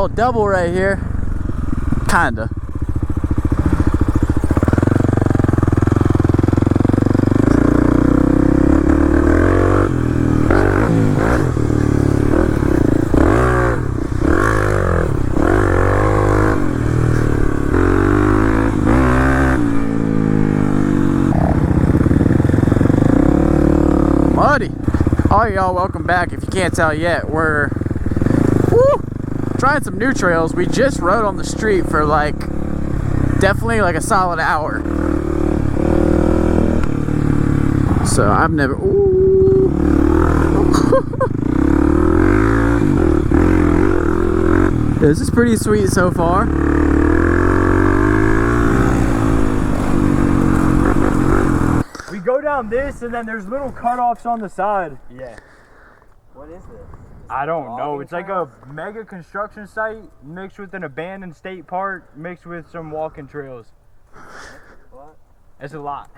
little double right here. Kinda. Muddy. All y'all, welcome back. If you can't tell yet, we're trying some new trails. We just rode on the street for like definitely like a solid hour. So I've never This is pretty sweet so far. We go down this, and then there's little cutoffs on the side. Yeah. What is this? I don't know. It's like a mega construction site mixed with an abandoned state park mixed with some walking trails. What? It's a lot.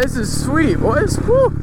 This is sweet, boys. Woo.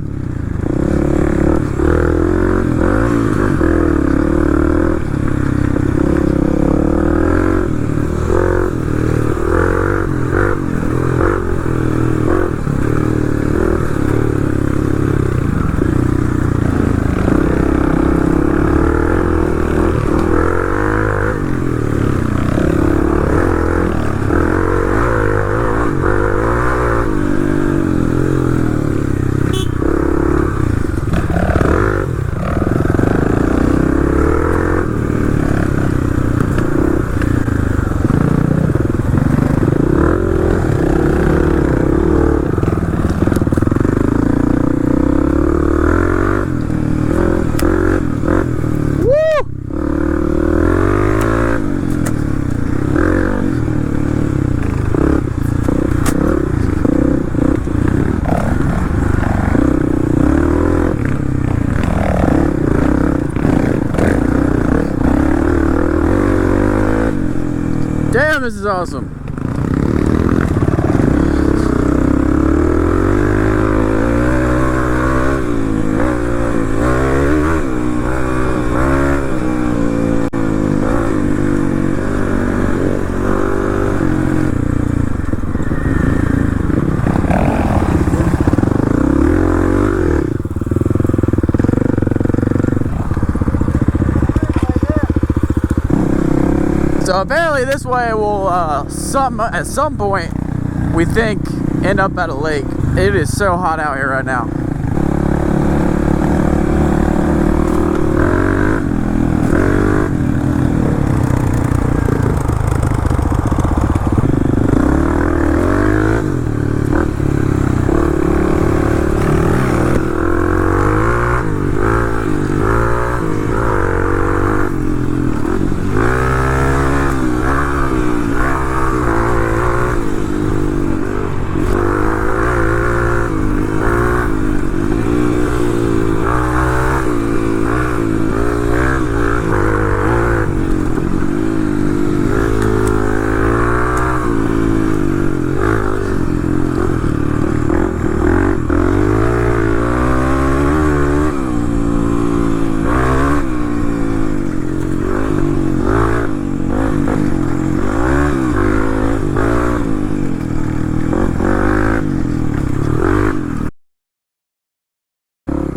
Damn, this is awesome. So apparently this way will at some point, we think, end up at a lake. It is so hot out here right now.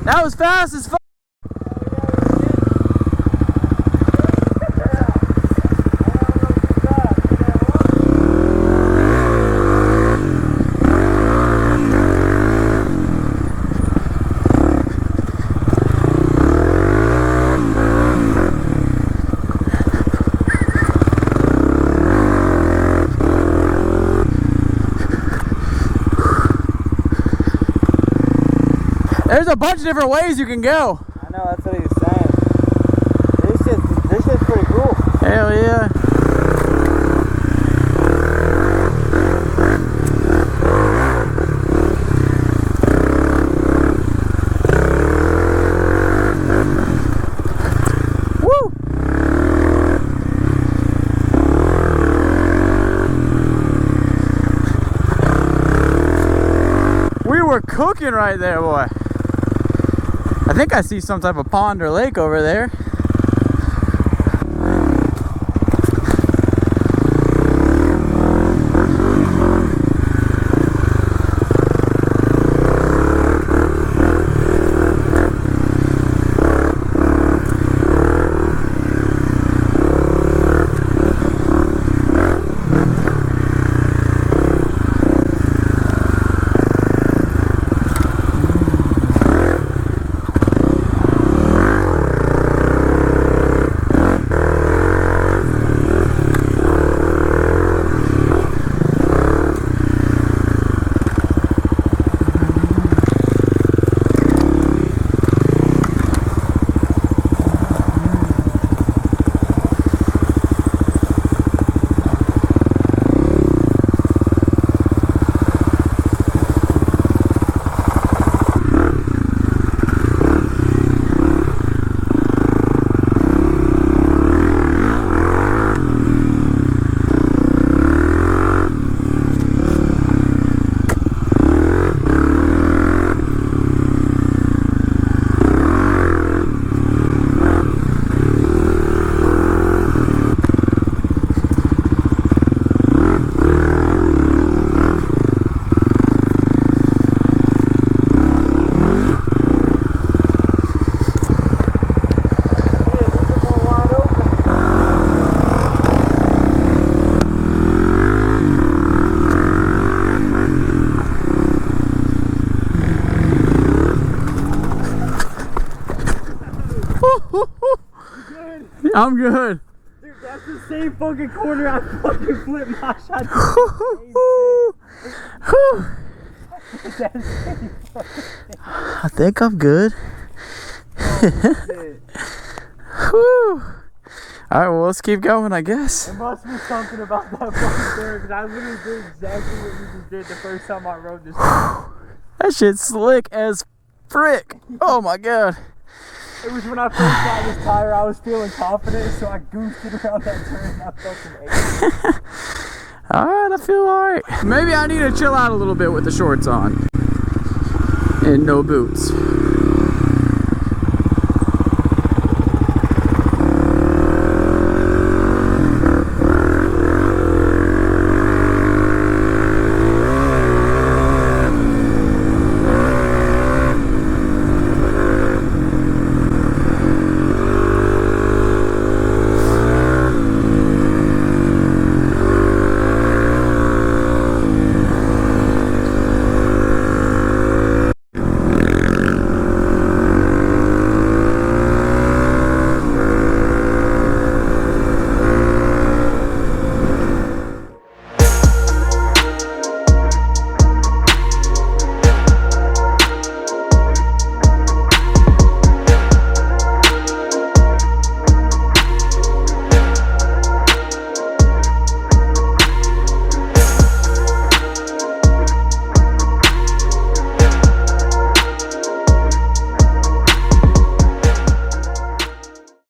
That was fast as fuck. bunch of different ways you can go. I know, that's what he was saying. This shit's pretty cool. Hell yeah. Woo! We were cooking right there, boy. I think I see some type of pond or lake over there. I'm good. Dude, that's the same fucking corner I fucking flipped my shot. I think I'm good. Alright, well, let's keep going, I guess. There must be something about that fucking corner because I literally did exactly what you just did the first time I rode this. That shit's slick as frick. Oh my god. It was when I first got this tire, I was feeling confident, so I goofed it around that turn and I fucking ate it. Alright, I feel alright. Maybe I need to chill out a little bit with the shorts on. And no boots.